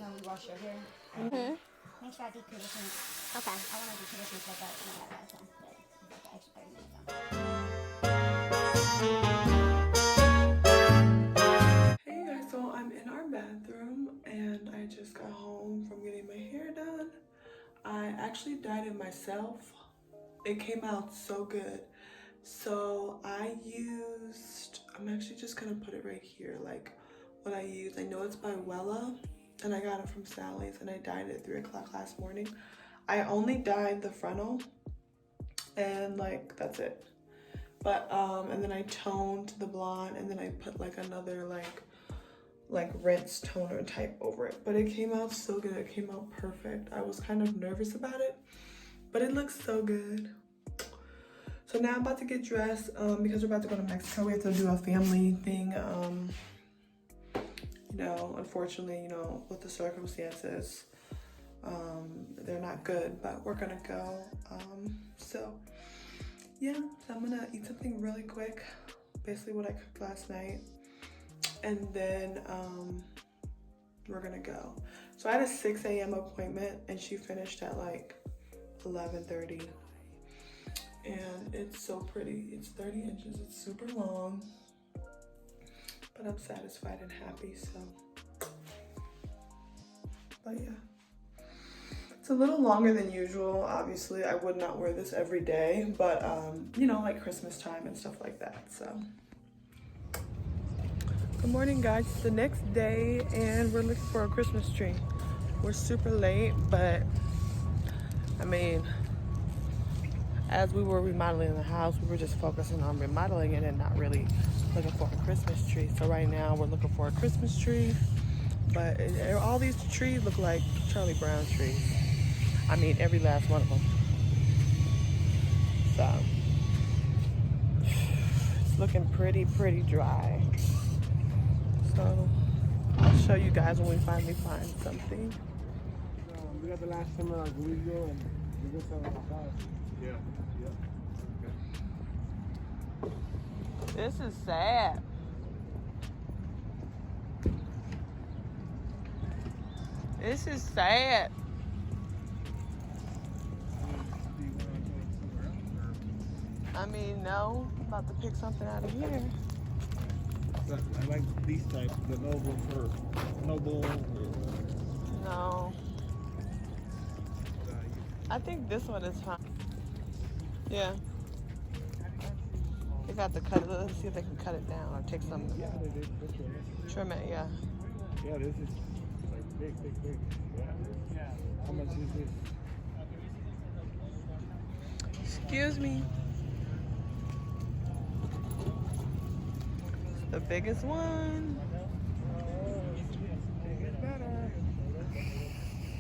time we wash your hair. Make sure I deep condition. Okay. I want to do conditions like that, not that last time, but it's like an extra 30 minutes. Hey guys, so I'm in our bathroom and I just got home from getting my hair done. I actually dyed it myself. It came out so good. So I'm actually just gonna put it right here, like what I used. I know it's by Wella and I got it from Sally's and I dyed it at 3 o'clock last morning. I only dyed the frontal and like that's it. But and then I toned the blonde and then I put like another like rinse toner type over it. But it came out so good. It came out perfect. I was kind of nervous about it, but it looks so good. So now I'm about to get dressed because we're about to go to Mexico. We have to do a family thing. You know, unfortunately, you know, with the circumstances, they're not good, but we're gonna go. So yeah, so I'm gonna eat something really quick, basically what I cooked last night, and then we're gonna go. So I had a 6 a.m. appointment and she finished at like 11:30. And it's so pretty. It's 30 inches. It's super long, but I'm satisfied and happy. So, but yeah, it's a little longer than usual. Obviously, I would not wear this every day, but you know, like Christmas time and stuff like that. So, good morning, guys. It's the next day, and we're looking for a Christmas tree. We're super late, but I mean, as we were remodeling the house, we were just focusing on remodeling it and not really looking for a Christmas tree. So right now we're looking for a Christmas tree, but all these trees look like Charlie Brown trees. I mean, every last one of them. So it's looking pretty dry. So I'll show you guys when we finally find something. We got the last summer like a week ago and we got some in the house. Yeah. This is sad. This is sad. I mean, no. I'm about to pick something out of here. I like these types, the Noble for Noble. No. I think this one is fine. Yeah. They got to cut it. Let's see if they can cut it down or take some. Yeah, they did. Trim it, yeah. Yeah, this is like big. Yeah. How much is this? Excuse me. The biggest one.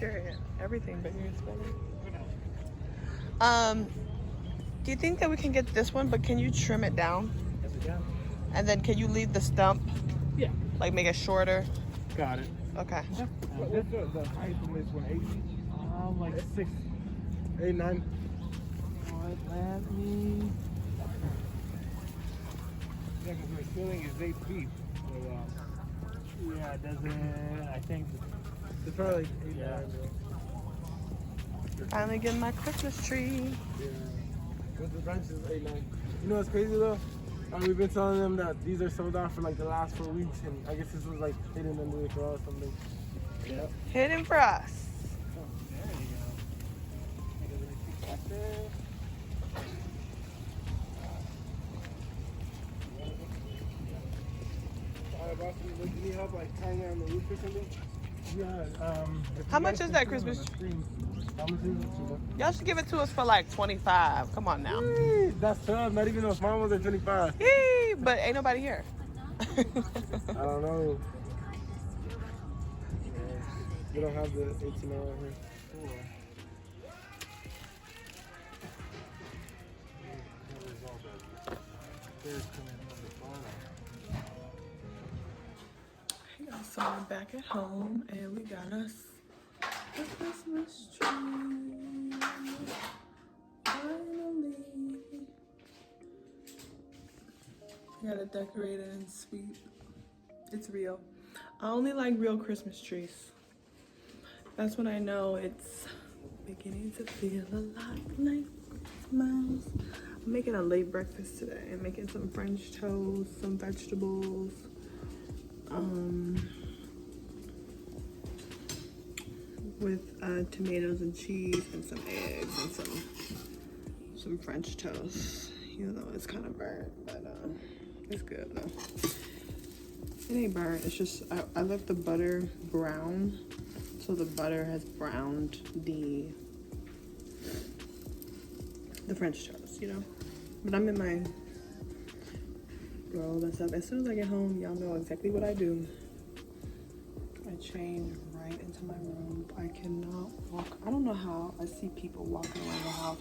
Period. Everything bigger is better. Do you think that we can get this one, but can you trim it down? Yes, I can. And then can you leave the stump? Yeah. Like make it shorter? Got it. Okay. Yeah. What's the height from this 180? Like 6, 8, 9. Let me. Yeah, because my ceiling is 8 feet. So, yeah, it doesn't. I think it's probably like 8, 9. Finally getting my Christmas tree. Yeah. With the branches, 8, 9. You know what's crazy though? We've been telling them that these are sold out for like the last 4 weeks, and I guess this was like hidden under the car or something. Yeah. Hidden for us. Oh, there you go. Alright, boss, do you need help like tying it on the roof or something? Yeah. How much is that Christmas tree? How much is it? Y'all should give it to us for like 25. Come on now. That's tough. Not even those small ones are 25. Yee, but ain't nobody here. I don't know. We don't have the 18 right here. So we're back at home and we got us a Christmas tree. Finally. We got it decorated and sweet. It's real. I only like real Christmas trees. That's when I know it's beginning to feel a lot like Christmas. I'm making a late breakfast today. I'm making some French toast, some vegetables, with tomatoes and cheese and some eggs and some French toast. Even though it's kind of burnt, but it's good though. It ain't burnt. It's just I left the butter brown, so the butter has browned the French toast, you know. But I'm in my roll and stuff. As soon as I get home, y'all know exactly what I do. I change right into my room. I cannot walk. I don't know how I see people walking around the house.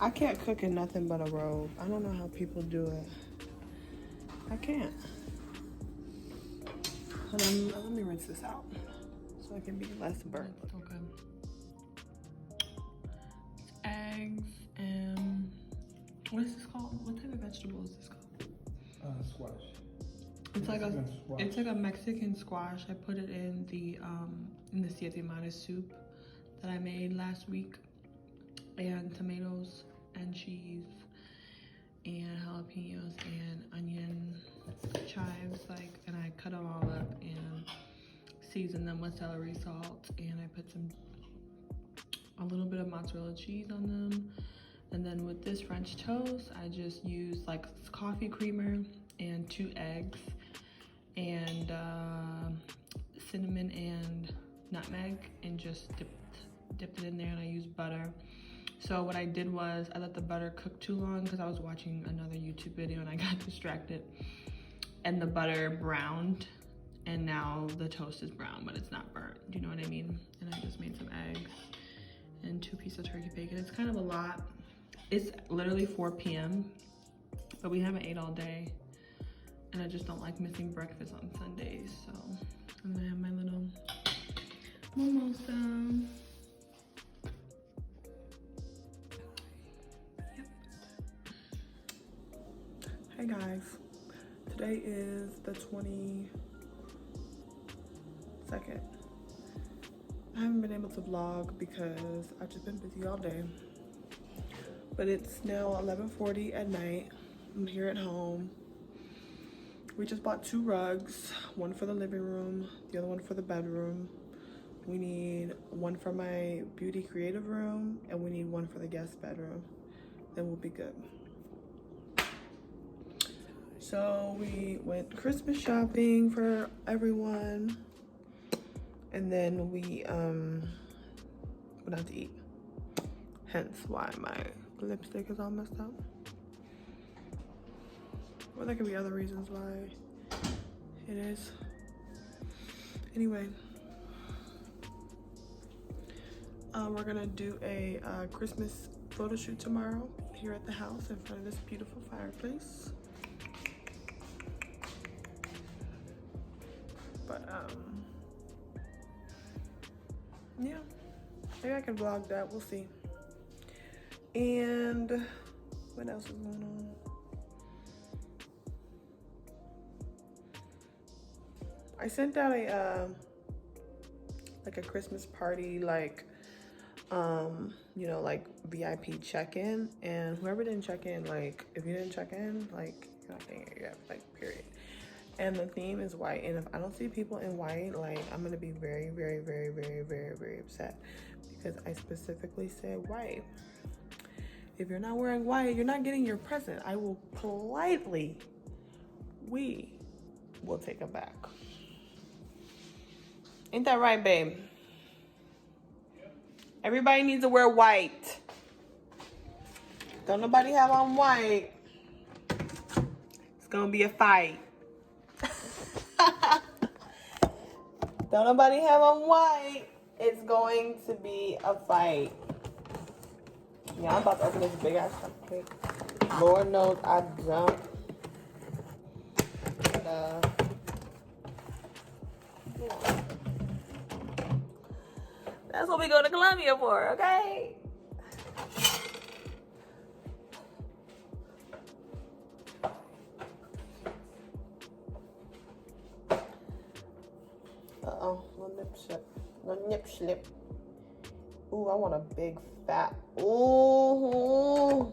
I can't cook in nothing but a robe. I don't know how people do it. I can't. Let me rinse this out so I can be less burnt. Okay. It's eggs and what is this called? What type of vegetable is this called? Squash. It's like a Mexican squash. I put it in the siete mares soup that I made last week, and tomatoes and cheese and jalapenos and onion chives, and I cut them all up and season them with celery salt, and I put a little bit of mozzarella cheese on them. And then with this French toast, I just used like coffee creamer and 2 eggs and cinnamon and nutmeg, and just dipped it in there, and I used butter. So what I did was I let the butter cook too long because I was watching another YouTube video and I got distracted, and the butter browned, and now the toast is brown, but it's not burnt. Do you know what I mean? And I just made some eggs and 2 pieces of turkey bacon. It's kind of a lot. It's literally 4 p.m., but we haven't ate all day, and I just don't like missing breakfast on Sundays. So I'm gonna have my little mimosa. Yep. Hey guys, today is the 22nd. I haven't been able to vlog because I've just been busy all day. But it's now 11:40 at night. I'm here at home. We just bought 2 rugs, one for the living room, the other one for the bedroom. We need one for my beauty creative room, and we need one for the guest bedroom. Then we'll be good. So we went Christmas shopping for everyone, and then we went out to eat. Hence why my lipstick is all messed up. Or there could be other reasons why it is. Anyway, we're gonna do a Christmas photo shoot tomorrow here at the house in front of this beautiful fireplace. But yeah, maybe I can vlog that. We'll see. And what else is going on? I sent out a like a Christmas party, like you know, like VIP check-in, and whoever didn't check in, like if you didn't check in, like you're not getting it yet, like period. And the theme is white, and if I don't see people in white, like I'm gonna be very, very, very, very, very, very upset, because I specifically said white. If you're not wearing white, you're not getting your present. I will politely, we will take it back. Ain't that right, babe? Everybody needs to wear white. Don't nobody have on white. It's gonna be a fight. Don't nobody have on white. It's going to be a fight. Yeah, I'm about to open this big ass cupcake. Lord knows I jumped. Yeah. That's what we go to Colombia for, okay? Uh-oh, little nip slip. Little nip slip. Ooh, I want a big fat. Ooh.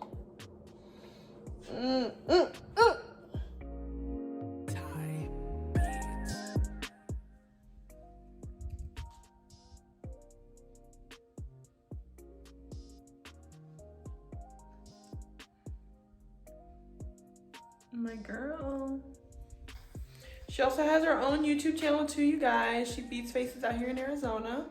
My girl. She also has her own YouTube channel too, you guys. She beats faces out here in Arizona.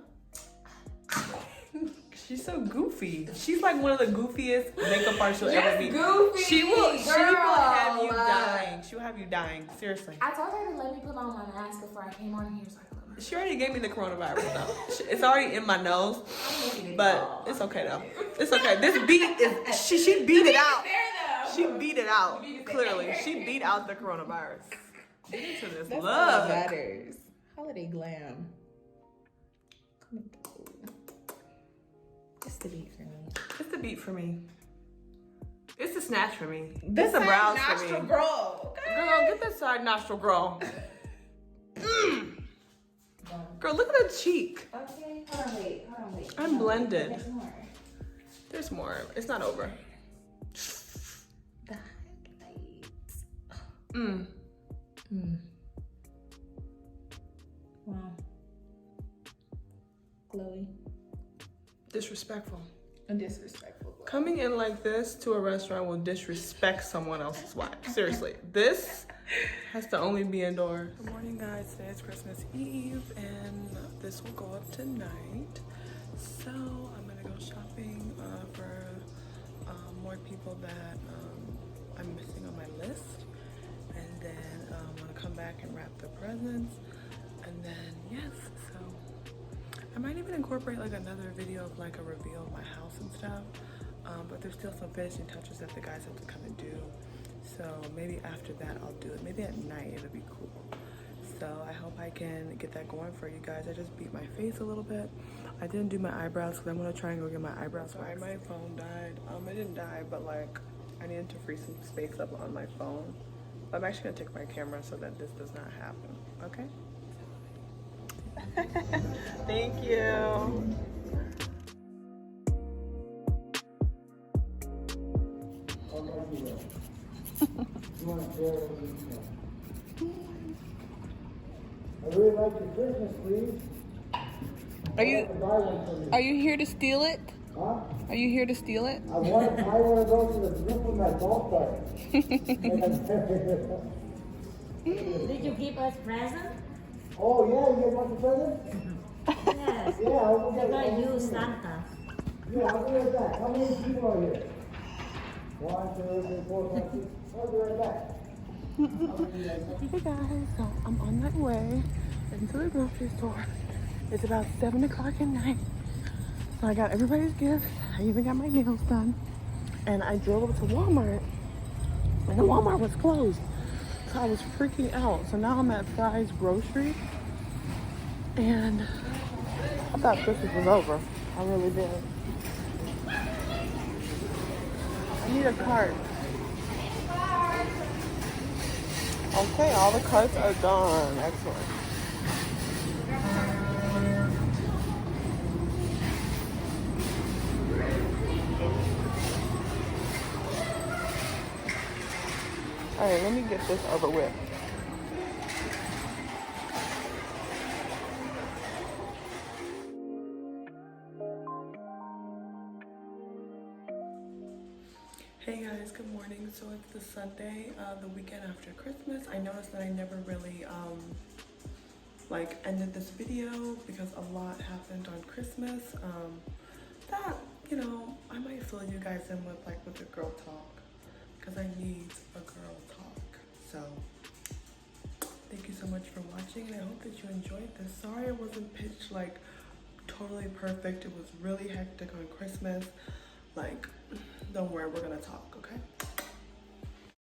She's so goofy. She's like one of the goofiest makeup artists you'll ever meet. Goofy. She will have you dying. She will have you dying. Seriously. I told her to let me put on my mask before I came on here, so I could. She already gave me the coronavirus though. It's already in my nose, but it's okay though. It's okay. This beat is she beat it out. She beat it out. Clearly, she beat out the coronavirus. Get into this. That's love. all that matters. Holiday glam. It's the beat for me. It's the beat for me. It's the snatch for me. This It's the brows for nostril me. girl. Girl, get that side nostril, girl. Girl, look at the cheek. Okay, hold on, wait. I'm blended. There's more. There's more. It's not over. The highlights. Wow. Glowy. Disrespectful. And disrespectful. Coming in like this to a restaurant will disrespect someone else's wife. Seriously. This has to only be indoors. Good morning, guys. Today is Christmas Eve, and this will go up tonight. So I'm gonna go shopping for more people that I'm missing on my list, and then I'm gonna come back and wrap the presents, and then yes, so I might even incorporate like another video of like a reveal of my house and stuff, but there's still some finishing touches that the guys have to come and do. So maybe after that I'll do it. Maybe at night it'll be cool. So I hope I can get that going for you guys. I just beat my face a little bit. I didn't do my eyebrows because I'm gonna try and go get my eyebrows waxed. My phone died. It didn't die, but like I needed to free some space up on my phone. I'm actually gonna take my camera so that this does not happen. Okay? Thank you. I really like your Christmas, please. Are you here to steal it? Huh? Are you here to steal it? I want to go to the group with my golf cart. Did you give us present? Oh, yeah, you guys want the present? Yes. Yeah, I'll go I get got it. you Santa. Yeah, I'll be right back. How many people are here? 1, 2, 3, 4, 5, 6. I'll be right back. Hey guys, so I'm on my way into the grocery store. It's about 7 o'clock at night. So I got everybody's gifts. I even got my nails done. And I drove up to Walmart, and the Walmart was closed. So I was freaking out. So now I'm at Fry's Grocery, and I thought Christmas was over. I really did. I need a cart. Okay, all the carts are gone. Excellent. All right, let me get this over with. Hey guys, good morning. So it's the Sunday, the weekend after Christmas. I noticed that I never really like ended this video because a lot happened on Christmas. That, you know, I might fill you guys in with the girl talk because I need a girl talk. So thank you so much for watching, and I hope that you enjoyed this. Sorry it wasn't pitched like totally perfect. It was really hectic on Christmas. Like, don't worry, we're gonna talk, okay?